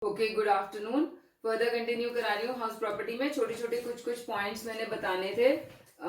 Okay, good afternoon. Further continue करा रही हूँ हाउस प्रॉपर्टी में। छोटे छोटे कुछ पॉइंट्स मैंने बताने थे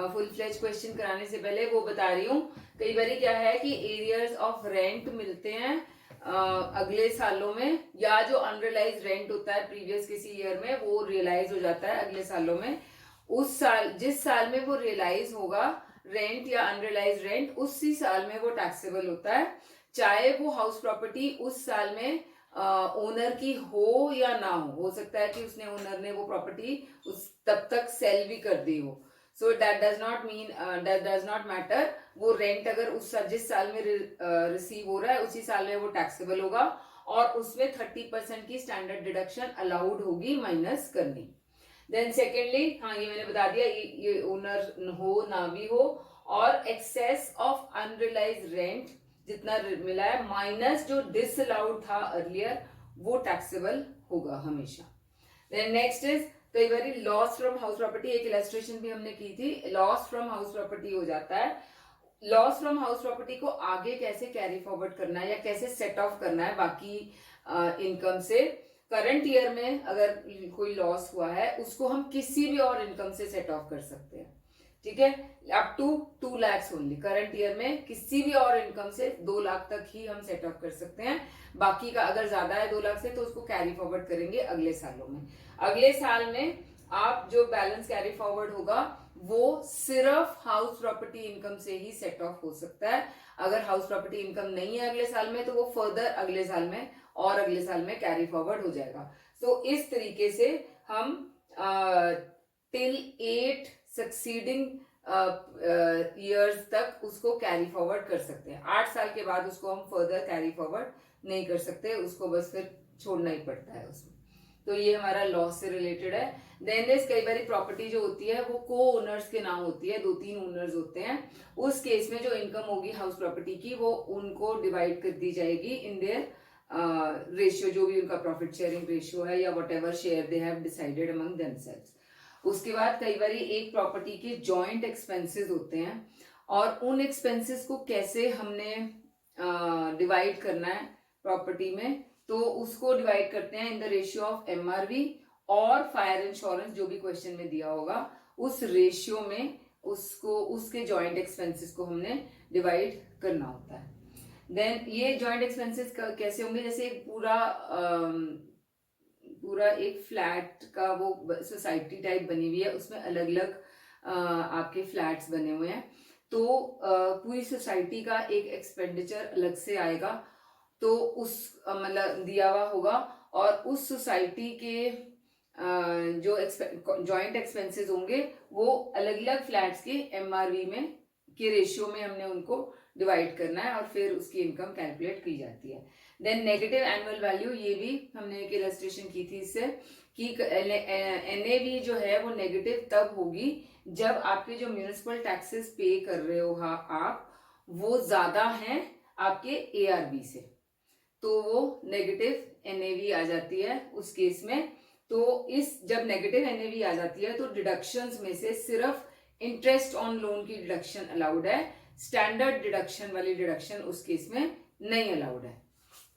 फुल फ्लेज क्वेश्चन कराने से पहले, वो बता रही हूँ। कई बार क्या है कि एरियर्स ऑफ रेंट मिलते हैं अगले सालों में, या जो अनरियलाइज रेंट होता है प्रीवियस किसी ईयर में वो रियलाइज हो जाता है अगले सालों में। उस साल, जिस साल में वो रियलाइज होगा रेंट या अनरियलाइज रेंट, उसी साल में वो टैक्सेबल होता है, चाहे वो हाउस प्रॉपर्टी उस साल में ओनर की हो या ना हो सकता है कि उसने ओनर ने वो प्रॉपर्टी उस तब तक सेल भी कर दी हो। So that does not matter. वो रेंट अगर उस जिस साल में रिसीव हो रहा है उसी साल में वो टैक्सेबल होगा, और उसमें 30% की स्टैंडर्ड डिडक्शन अलाउड होगी माइनस करनी। देन सेकेंडली, हाँ ये मैंने बता दिया, ये ओनर हो ना भी हो, और एक्सेस ऑफ अनरियलाइज रेंट जितना मिला है माइनस जो डिसअलाउड था अर्लियर, वो टैक्सेबल होगा हमेशा। देन नेक्स्ट इज, कई बार लॉस फ्रॉम हाउस प्रॉपर्टी, एक इलस्ट्रेशन भी हमने की थी, लॉस फ्रॉम हाउस प्रॉपर्टी हो जाता है। लॉस फ्रॉम हाउस प्रॉपर्टी को आगे कैसे कैरी फॉरवर्ड करना है या कैसे सेट ऑफ करना है बाकी इनकम से। करंट ईयर में अगर कोई लॉस हुआ है उसको हम किसी भी और इनकम से सेट ऑफ कर सकते हैं, ठीक है, up to 2 lakh only. Current year में किसी भी और इनकम से 2 लाख तक ही हम सेट ऑफ कर सकते हैं। बाकी का अगर ज्यादा है 2 लाख से तो उसको कैरी फॉरवर्ड करेंगे अगले सालों में। अगले साल में आप जो बैलेंस कैरी फॉरवर्ड होगा वो सिर्फ हाउस प्रॉपर्टी इनकम से ही सेट ऑफ हो सकता है। अगर हाउस प्रॉपर्टी इनकम नहीं है अगले साल में तो वो फर्दर अगले साल में और अगले साल में कैरी फॉरवर्ड हो जाएगा। सो इस तरीके से हम टिल 8 सक्सीडिंग ईयर्स तक उसको कैरी फॉरवर्ड कर सकते हैं। 8 साल के बाद उसको हम फर्दर कैरी फॉरवर्ड नहीं कर सकते, उसको बस फिर छोड़ना ही पड़ता है उसमें। तो ये हमारा लॉस से रिलेटेड है। देन इज, कई बार प्रॉपर्टी जो होती है वो को ओनर्स के नाम होती है, 2-3 ओनर्स होते हैं। उस केस में जो इनकम होगी हाउस प्रॉपर्टी की वो उनको डिवाइड कर दी जाएगी इन देयर रेशियो, जो भी उनका प्रॉफिट शेयरिंग रेशियो है या what ever share they have decided among themselves. उसके बाद कई बार एक प्रॉपर्टी के जॉइंट एक्सपेंसेस होते हैं, और उन एक्सपेंसेस को कैसे हमने डिवाइड करना है प्रॉपर्टी में, तो उसको डिवाइड करते हैं इन द रेशियो ऑफ एमआरवी और फायर इंश्योरेंस, जो भी क्वेश्चन में दिया होगा उस रेशियो में उसको, उसके जॉइंट एक्सपेंसेस को हमने डिवाइड करना होता है। देन ये जॉइंट एक्सपेंसेस कैसे होंगे, जैसे एक पूरा एक फ्लैट का वो सोसाइटी टाइप बनी हुई है, उसमें अलग अलग आपके फ्लैट्स बने हुए हैं, तो पूरी सोसाइटी का एक एक्सपेंडिचर अलग से आएगा, तो उस मतलब दिया हुआ होगा, और उस सोसाइटी के जो जॉइंट एक्सपेंसेस होंगे वो अलग अलग फ्लैट्स के एमआरवी में के रेशियो में हमने उनको डिवाइड करना है, और फिर उसकी इनकम कैलकुलेट की जाती है। देन नेगेटिव एनुअल वैल्यू, ये भी हमने एक इलस्ट्रेशन की थी इससे, कि एनएवी जो है वो नेगेटिव तब होगी जब आपके जो म्यूनिसिपल टैक्सेस पे कर रहे हो आप, वो ज्यादा हैं आपके एआरबी से, तो वो नेगेटिव एनएवी आ जाती है उस केस में। तो इस जब नेगेटिव एनएवी आ जाती है तो डिडक्शंस में से सिर्फ इंटरेस्ट ऑन लोन की डिडक्शन अलाउड है, स्टैंडर्ड डिडक्शन वाली डिडक्शन उस केस में नहीं अलाउड है।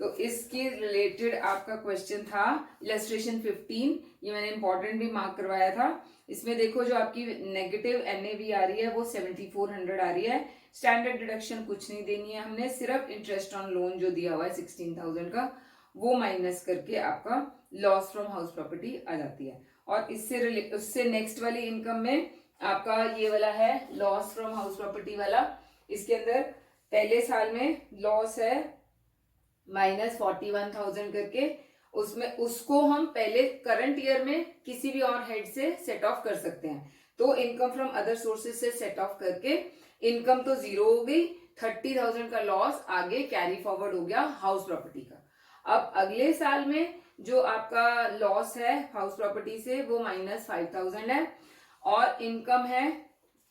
तो इसके रिलेटेड आपका क्वेश्चन था इलस्ट्रेशन 15, ये मैंने इंपॉर्टेंट भी मार्क करवाया था। इसमें देखो जो आपकी नेगेटिव एनएवी आ रही है वो 7400 आ रही है, स्टैंडर्ड डिडक्शन कुछ नहीं देनी है हमने, सिर्फ इंटरेस्ट ऑन लोन जो दिया हुआ है 16,000 का वो माइनस करके आपका लॉस फ्रॉम हाउस प्रॉपर्टी आ जाती है। और उससे नेक्स्ट वाली इनकम में आपका ये वाला है लॉस फ्रॉम हाउस प्रॉपर्टी वाला। इसके अंदर पहले साल में लॉस है -41,000 करके, उसमें उसको हम पहले करंट ईयर में किसी भी और हेड से सेट ऑफ कर सकते हैं। तो इनकम फ्रॉम अदर सोर्सेज से सेट ऑफ करके इनकम तो 0 हो गई, 30,000 का लॉस आगे कैरी फॉरवर्ड हो गया हाउस प्रॉपर्टी का। अब अगले साल में जो आपका लॉस है हाउस प्रॉपर्टी से वो -5,000 है, और इनकम है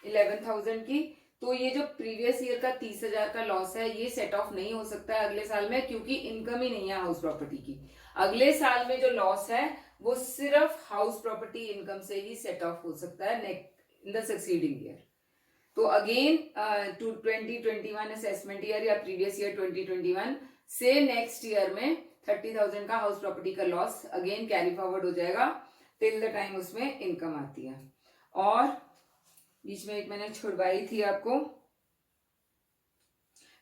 11,000 की। तो ये जो प्रीवियस ईयर का 30,000 का लॉस है ये सेट ऑफ नहीं हो सकता है अगले साल में, क्योंकि इनकम ही नहीं है हाउस प्रॉपर्टी की। अगले साल में जो लॉस है वो सिर्फ हाउस प्रॉपर्टी इनकम से ही सेट ऑफ हो सकता है इन द सक्सीडिंग ईयर। तो अगेन 2021 असेसमेंट ईयर या प्रीवियस ईयर 2021 से नेक्स्ट ईयर में 30,000 का हाउस प्रॉपर्टी का लॉस अगेन कैरी फॉरवर्ड हो जाएगा टिल द टाइम उसमें इनकम आती है। और बीच में एक मैंने छुड़वाई थी आपको,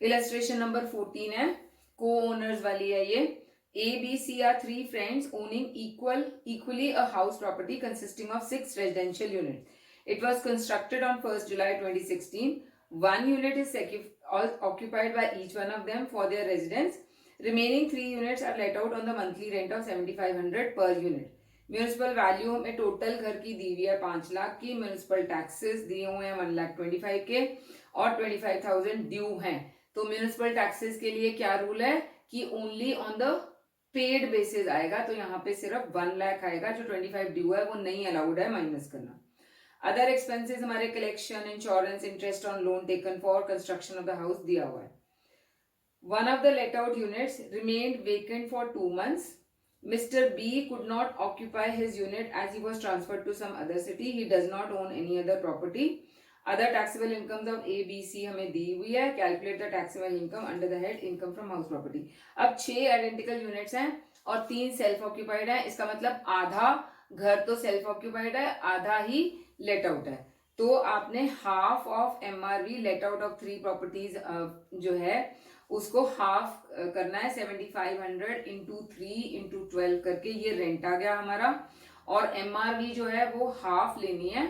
इलस्ट्रेशन नंबर 14 है, को ओनर्स वाली है ये। A, B, C are three friends owning equally a house property consisting of 6 residential units. It was constructed on 1st July 2016. One unit is occupied by each one of them for their residence. Remaining 3 units are let out on the monthly rent of 7,500 per unit. Municipal value में total घर की दी हुई है 5 लाख की, municipal taxes दिए हुए हैं 1,25,000 के और 25,000 ड्यू हैं। तो म्यूनिसिपल टैक्सेस के लिए क्या रूल है कि only on the paid basis आएगा, तो यहाँ पे सिर्फ 1 लाख आएगा, जो 25 ड्यू है वो नहीं अलाउड है माइनस करना। अदर एक्सपेंसेस हमारे collection, insurance, interest on loan taken for construction of the house दिया हुआ है। One of the let out units remained vacant for 2 months. Mr. B could not occupy his unit as he was transferred to some other city. He does not own any other property. Other taxable incomes of A, B, C हमें दी हुई है। Calculate the taxable income under the head income from house property. अब 6 identical units हैं और 3 self occupied है। इसका मतलब आधा घर तो सेल्फ ऑक्यूपाइड है, आधा ही लेट आउट है। तो आपने half of MRV let out of 3 properties जो है उसको हाफ करना है। 7,500 इंटू 3 इंटू 12 करके ये रेंट आ गया हमारा। और MRV जो है वो हाफ लेनी है,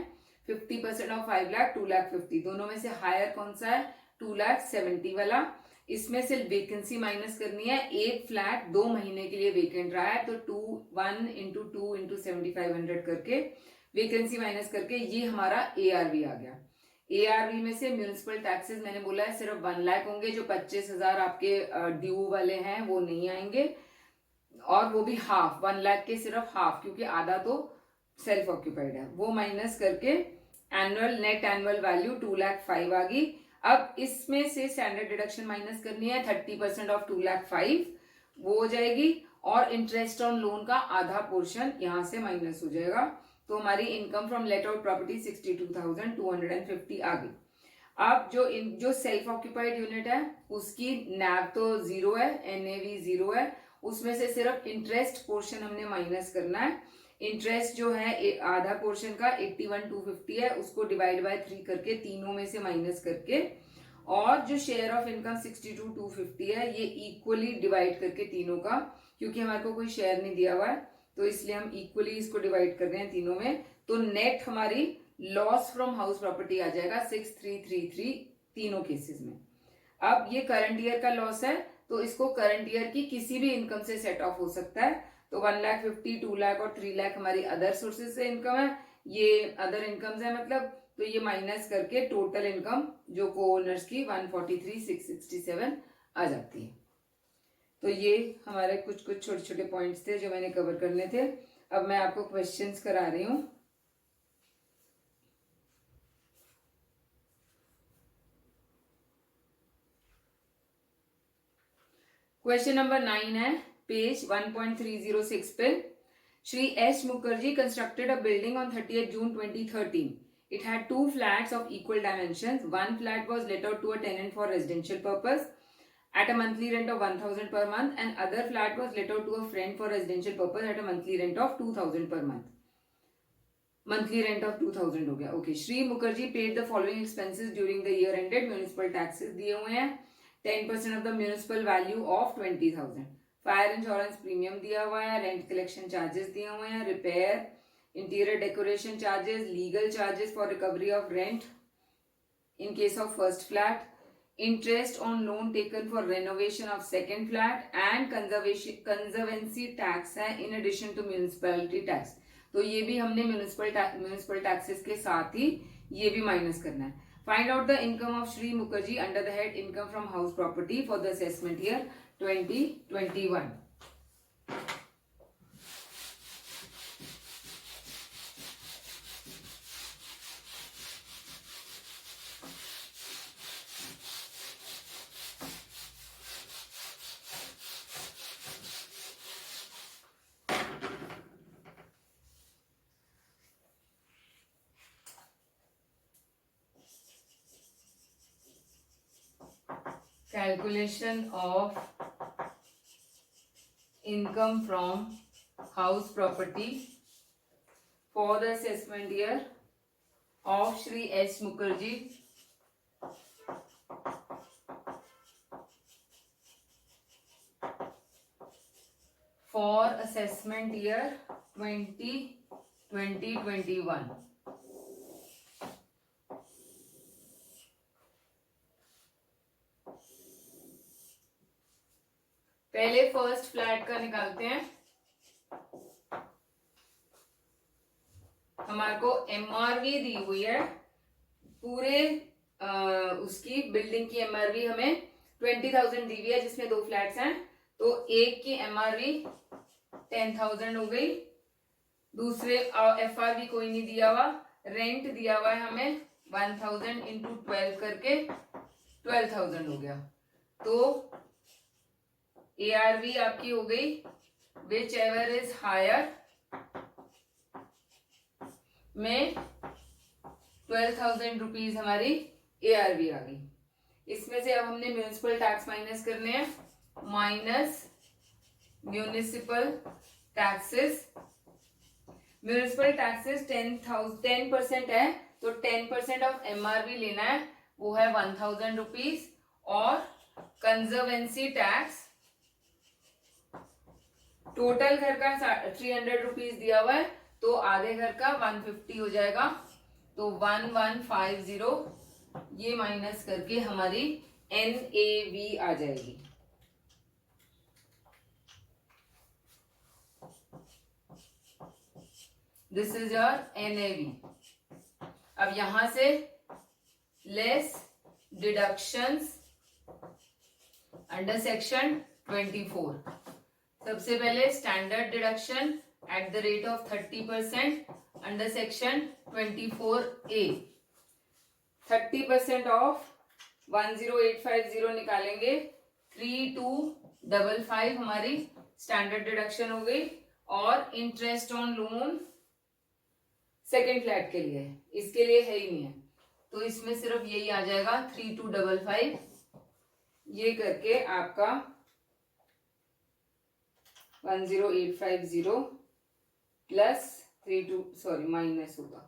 50% ऑफ 5 लाख 2,50,000। दोनों में से हायर कौन सा है? 2,70,000 वाला। इसमें से वेकेंसी माइनस करनी है। एक फ्लैट 2 महीने के लिए वेकेंट रहा है, तो 1 इंटू 2 इंटू 7,500 करके वेकेंसी माइनस करके ये हमारा ARV आ गया। ARV में से म्यूनिसिपल टैक्सेस मैंने बोला है सिर्फ 1 लाख होंगे, जो 25,000 आपके ड्यू वाले हैं वो नहीं आएंगे, और वो भी हाफ, 1 लाख के सिर्फ हाफ, क्योंकि आधा तो सेल्फ ऑक्यूपाइड है। वो माइनस करके एनुअल नेट एनुअल वैल्यू 2,05,000 आ गई। अब इसमें से स्टैंडर्ड डिडक्शन माइनस करनी है, 30% ऑफ 2,05,000 वो हो जाएगी, और इंटरेस्ट ऑन लोन का आधा पोर्शन यहां से माइनस हो जाएगा। तो हमारी income from let out property 62,250 आ गई। अब जो सेल्फ ऑक्यूपाइड यूनिट है उसकी NAV तो 0 है, NAV 0 है, उसमें से सिर्फ इंटरेस्ट पोर्शन हमने माइनस करना है। इंटरेस्ट जो है आधा पोर्शन का 81,250 है, उसको डिवाइड बाय 3 करके तीनों में से माइनस करके, और जो शेयर ऑफ इनकम 62,250 है ये इक्वली डिवाइड करके तीनों का, क्योंकि हमारे को कोई शेयर नहीं दिया हुआ है तो इसलिए हम इक्वली इसको डिवाइड कर रहे हैं तीनों में। तो नेट हमारी लॉस फ्रॉम हाउस प्रॉपर्टी आ जाएगा 6,333 तीनों केसेस में। अब ये करंट ईयर का लॉस है, तो इसको करंट ईयर की किसी भी इनकम से सेट ऑफ हो सकता है। तो 1,50,000, 2 लाख और 3 लाख हमारी अदर सोर्सेज से इनकम है, ये अदर इनकम्स है मतलब, तो ये माइनस करके टोटल इनकम जो को ओनर्स की 143,667 आ जाती है। तो ये हमारे कुछ छोटे छोटे पॉइंट्स थे जो मैंने कवर करने थे। अब मैं आपको क्वेश्चंस करा रही हूँ। क्वेश्चन नंबर 9 है, पेज 1.306 पे। Shri S Mukherjee constructed a building on 30th June 2013. It had 2 flats of equal dimensions. One flat was let out to a tenant for residential purpose at a monthly rent of 1,000 per month, and other flat was let out to a friend for residential purpose at a monthly rent of 2,000 per month. Monthly rent of 2,000 हो गया। Okay. Shri Mukherjee paid the following expenses during the year ended. Municipal taxes दिए हुए हैं, 10% of the municipal value of 20,000. Fire insurance premium दिया हुआ है, rent collection charges दिए हुए हैं, repair, interior decoration charges, legal charges for recovery of rent in case of first flat, interest on loan taken for renovation of second flat, and conservancy tax है in addition to municipality tax. तो ये भी हमने municipal taxes के साथ ही ये भी minus करना है। Find out the income of Shri Mukherjee under the head income from house property for the assessment year 2021. Calculation of income from house property for the assessment year of Shri S. Mukherjee for assessment year 2020-21. पहले first flat का निकालते हैं। हमारे को एमआरवी दी हुई है पूरे उसकी बिल्डिंग की एमआरवी हमें 20,000 दी हुई है जिसमें 2 फ्लैट्स हैं, तो एक की एमआरवी 10,000 हो गई, दूसरे एफआरवी कोई नहीं दिया हुआ, रेंट दिया हुआ है हमें 1,000 इंटू 12 करके 12,000 हो गया। तो एआरवी आपकी हो गई विच एवर इज हायर में 12,000 रुपीज हमारी एआरवी आ गई। इसमें से अब हमने म्यूनिसिपल टैक्स माइनस करने हैं, minus municipal taxes. Municipal taxes 10% है, तो 10% ऑफ एमआरवी लेना है, वो है 1,000 रुपीज। और कंजर्वेंसी टैक्स टोटल घर का 300 रुपीज दिया हुआ है, तो आधे घर का 150 हो जाएगा, तो 1150 ये माइनस करके हमारी एनएवी आ जाएगी। This is your NAV. अब यहां से लेस डिडक्शंस अंडर सेक्शन 24। सबसे पहले standard deduction at the rate of 30% under section 24A। 30% of 10850 निकालेंगे, 3255 हमारी स्टैंडर्ड डिडक्शन हो गई। और interest on loan second flat के लिए, इसके लिए है ही नहीं है, तो इसमें सिर्फ यही आ जाएगा 3255। ये करके आपका 10850 प्लस 32 माइनस होगा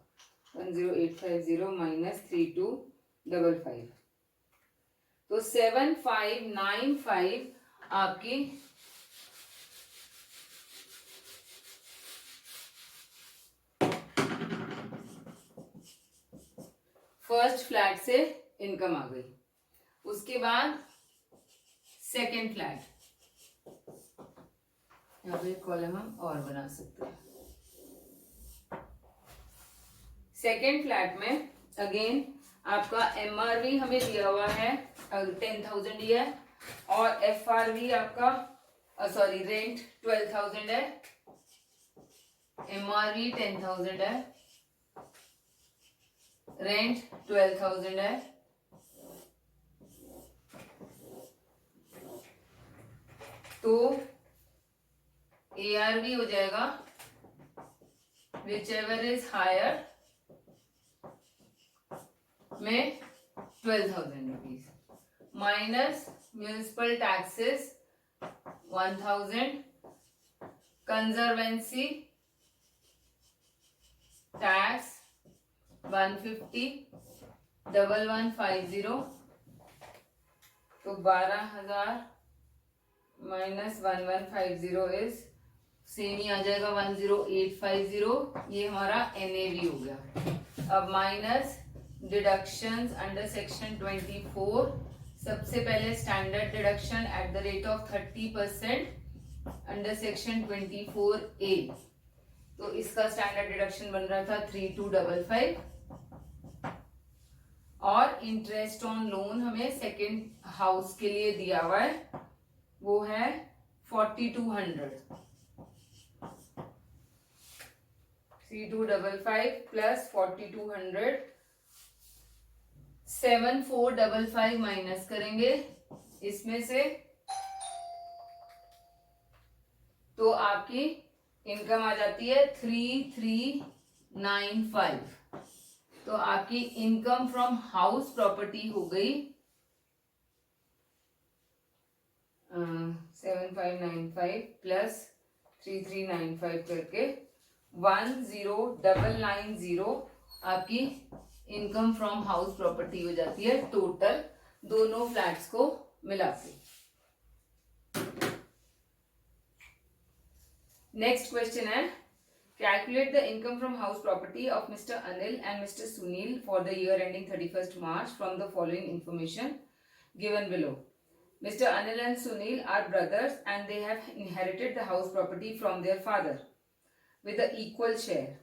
10850 माइनस 3255, तो 7595 आपकी फर्स्ट फ्लैट से इनकम आ गई। उसके बाद सेकेंड फ्लैट, यहाँ पे कॉलम हम और बना सकते हैं। सेकेंड फ्लैट में अगेन आपका एमआरवी हमें दिया हुआ है 10,000 ही है, और एफआरवी आपका रेंट 12,000 है, एमआरवी 10,000 है, रेंट 12,000 है। तो एआरवी हो जाएगा विच एवर इज हायर में 12,000 rupees, minus municipal taxes 1,000, conservancy tax 150, 1150, तो 12,000 माइनस 1150 इज सेम ही आ जाएगा 10850। ये हमारा एनएवी हो गया। अब माइनस डिडक्शंस अंडर सेक्शन 24। सबसे पहले standard deduction at the rate of 30% under section 24A, तो इसका स्टैंडर्ड डिडक्शन बन रहा था 3255। और इंटरेस्ट ऑन लोन हमें सेकेंड हाउस के लिए दिया हुआ है, वो है 4200। 3255 प्लस 4200, 7455 माइनस करेंगे इसमें से, तो आपकी इनकम आ जाती है 3395। तो आपकी इनकम फ्रॉम हाउस प्रॉपर्टी हो गई 7595 प्लस 3395 करके 10990 आपकी इनकम फ्रॉम हाउस प्रॉपर्टी हो जाती है टोटल दोनों फ्लैट्स को मिला के। नेक्स्ट क्वेश्चन है, calculate the income from house property of Mr. Anil and Mr. Sunil for the year ending 31st March from the following information given below. Mr. Anil and Sunil are brothers and they have inherited the house property from their father with an equal share.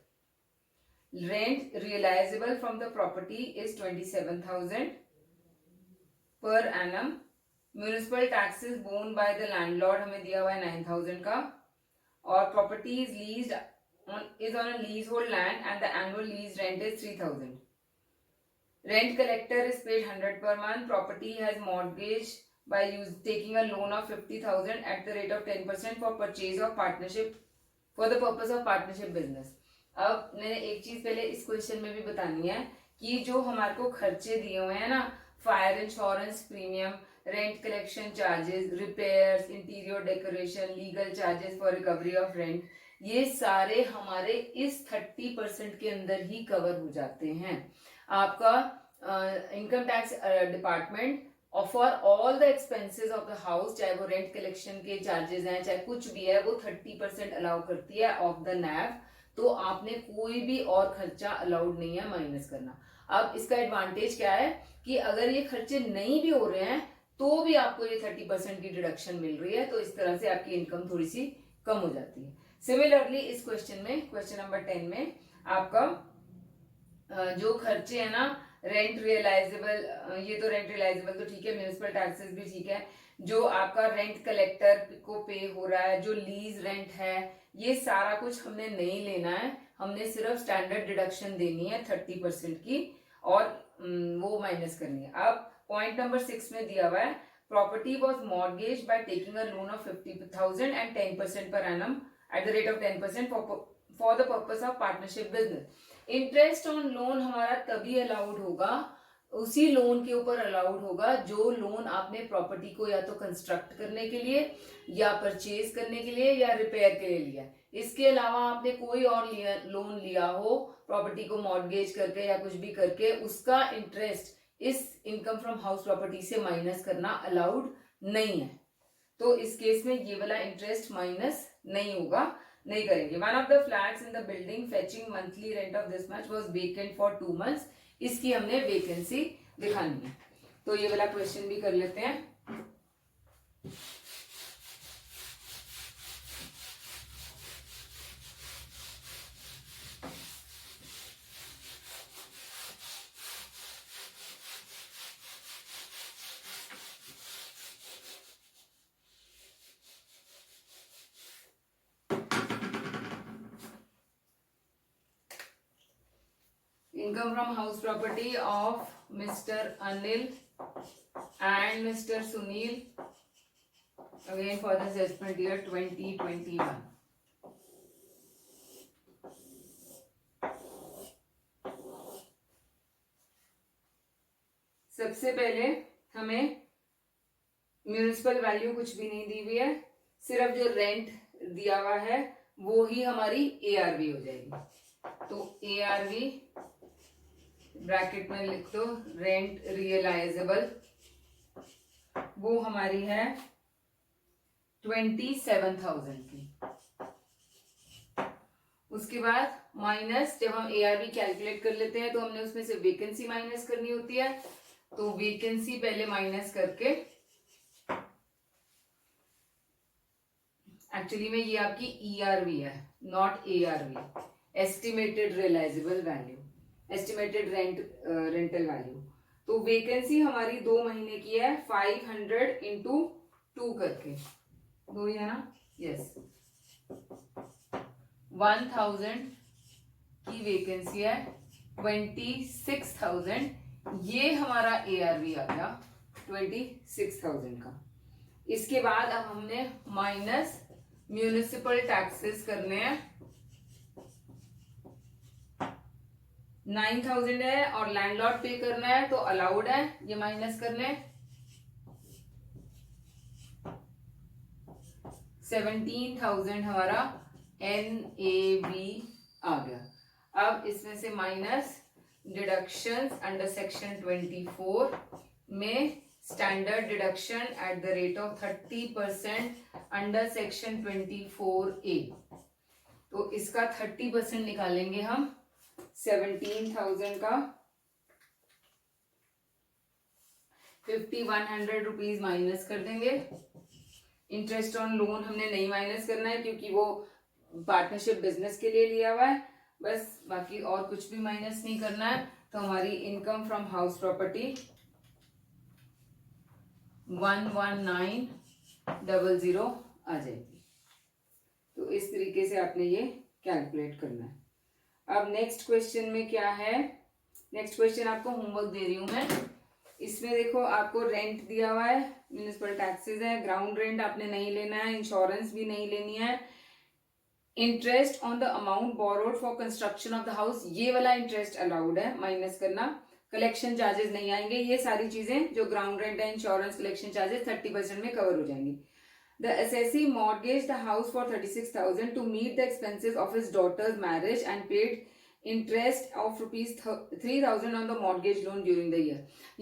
Rent realizable from the property is 27,000 per annum. Municipal taxes borne by the landlord हमें दिया हुआ है 9,000 का, और property is on a leasehold land and the annual lease rent is 3,000. Rent collector is paid 100 per month. Property has mortgage by taking a loan of 50,000 at the rate of 10% for purchase of partnership for the purpose of partnership business. अब मैंने एक चीज पहले इस question में भी बतानी है कि जो हमारे को खर्चे दिए हुए हैं ना, fire insurance premium, rent collection charges, repairs, interior decoration, legal charges for recovery of rent, ये सारे हमारे इस 30% के अंदर ही कवर हो जाते हैं। आपका income tax department for all the expenses of the house, चाहे वो रेंट कलेक्शन के चार्जेस हैं, चाहे कुछ भी है, वो 30% अलाउ करती है ऑफ द नैव। तो आपने कोई भी और खर्चा अलाउड नहीं है माइनस करना। अब इसका एडवांटेज क्या है कि अगर ये खर्चे नहीं भी हो रहे हैं तो भी आपको ये 30% की डिडक्शन मिल रही है, तो इस तरह से आपकी इनकम थोड़ी सी कम हो जाती है। सिमिलरली इस क्वेश्चन में, क्वेश्चन नंबर 10 में आपका जो खर्चे है ना, रेंट रियलाइजेबल, ये तो रेंट रियलाइजेबल तो ठीक है, म्यूनिसिपल टैक्सेस भी ठीक है, जो आपका रेंट कलेक्टर को पे हो रहा है, जो लीज रेंट है, ये सारा कुछ हमने नहीं लेना है, हमने सिर्फ स्टैंडर्ड डिडक्शन देनी है 30% की और वो माइनस करनी है। अब पॉइंट नंबर 6 में दिया हुआ है, property was mortgage by taking a loan of 50,000 and 10% per annum at the rate of 10% for the purpose of partnership business. Interest on loan हमारा तभी अलाउड होगा, उसी लोन के ऊपर अलाउड होगा जो लोन आपने प्रॉपर्टी को या तो कंस्ट्रक्ट करने के लिए या परचेज करने के लिए या रिपेयर के लिए लिया। इसके अलावा आपने कोई और लोन लिया हो प्रॉपर्टी को मॉर्गेज करके या कुछ भी करके, उसका इंटरेस्ट इस इनकम फ्रॉम हाउस प्रॉपर्टी से माइनस करना अलाउड नहीं है। तो इस केस में ये वाला इंटरेस्ट माइनस नहीं होगा, नहीं करेंगे। One of the flats in the building fetching monthly rent of this much was vacant for 2 months। इसकी हमने वेकेंसी दिखानी है, तो ये वाला क्वेश्चन भी कर लेते हैं। Income from house property of Mr. Anil and Mr. Sunil again for the assessment year 2021. सबसे पहले हमें म्यूनिसिपल वैल्यू कुछ भी नहीं दी हुई है, सिर्फ जो रेंट दिया हुआ है वो ही हमारी ARV हो जाएगी। तो ARV ब्रैकेट में लिख दो, रेंट रियलाइजेबल, वो हमारी है 27,000 की। उसके बाद माइनस, जब हम ARV कैलकुलेट कर लेते हैं तो हमने उसमें से वेकेंसी माइनस करनी होती है, तो वेकेंसी पहले माइनस करके, एक्चुअली में ये आपकी ERV है not ARV, estimated realisable value, estimated rental value. तो वेकेंसी हमारी 2 महीने की है, 500 इंटू 2 करके, 2 ही है ना, यस, 1000 की वेकेंसी है, 26,000, ये हमारा ARV आ गया 26,000 का। इसके बाद अब हमने माइनस म्यूनिसिपल टैक्सेस करने हैं, 9,000 है और लैंडलॉर्ड पे करना है तो अलाउड है ये माइनस करने। 17,000 हमारा NAV आ गया। अब इसमें से माइनस डिडक्शंस अंडर सेक्शन 24 में standard deduction at the rate of 30% under section 24A। तो इसका 30% निकालेंगे हम 17,000 का 5,100 रुपीज माइनस कर देंगे। इंटरेस्ट ऑन लोन हमने नहीं माइनस करना है क्योंकि वो पार्टनरशिप बिजनेस के लिए लिया हुआ है, बस बाकी और कुछ भी माइनस नहीं करना है। तो हमारी इनकम फ्रॉम हाउस प्रॉपर्टी 11900 आ जाएगी। तो इस तरीके से आपने ये कैलकुलेट करना है। अब नेक्स्ट क्वेश्चन में क्या है, नेक्स्ट क्वेश्चन आपको होमवर्क दे रही हूं मैं। इसमें देखो आपको रेंट दिया हुआ है, म्युनिसिपल टैक्सेस है, ग्राउंड रेंट आपने नहीं लेना है, इंश्योरेंस भी नहीं लेनी है, interest on the amount borrowed for construction of the house, ये वाला इंटरेस्ट अलाउड है माइनस करना, कलेक्शन चार्जेस नहीं आएंगे, ये सारी चीजें जो ग्राउंड रेंट है, इंश्योरेंस, कलेक्शन चार्जेस 30% में कवर हो जाएंगी। The assessee mortgaged the house for 36,000 to meet the expenses of his daughter's marriage and paid interest of rupees 3,000 on the mortgage loan during the year।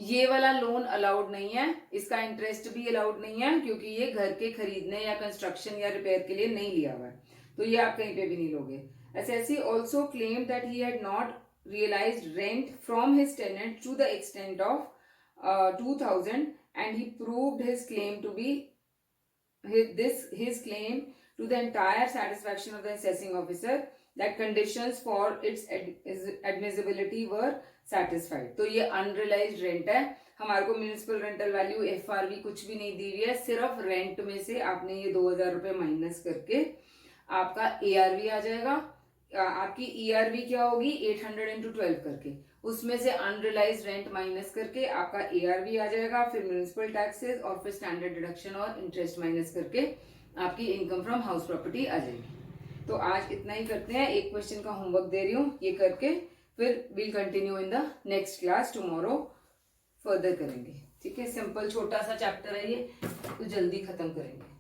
ये वाला loan allowed नहीं है, इसका interest भी allowed नहीं है क्योंकि ये घर के खरीदने या कंस्ट्रक्शन या रिपेयर के लिए नहीं लिया हुआ है, तो ये आप कहीं पे भी नहीं लोगे। Assessee also claimed that he had not realized rent from his tenant to the extent of 2,000 and he proved his claim to be his claim to the entire satisfaction of the assessing officer that conditions for its admissibility were satisfied। तो ये unrealised rent है, हमारे को municipal rental value FRV कुछ भी नहीं दी हुई है, सिर्फ रेंट में से आपने ये 2,000 रुपये माइनस करके आपका ARV आ जाएगा। आपकी ERV क्या होगी 800 into 12 करके, उसमें से अनरियलाइज्ड रेंट माइनस करके आपका ARV आ जाएगा, फिर म्युनिसिपल टैक्सेस और फिर स्टैंडर्ड डिडक्शन और इंटरेस्ट माइनस करके आपकी इनकम फ्रॉम हाउस प्रॉपर्टी आ जाएगी। तो आज इतना ही करते हैं, एक क्वेश्चन का होमवर्क दे रही हूँ, ये करके फिर will continue in the next class tomorrow, further करेंगे। ठीक है, सिंपल छोटा सा चैप्टर है ये, तो जल्दी खत्म करेंगे।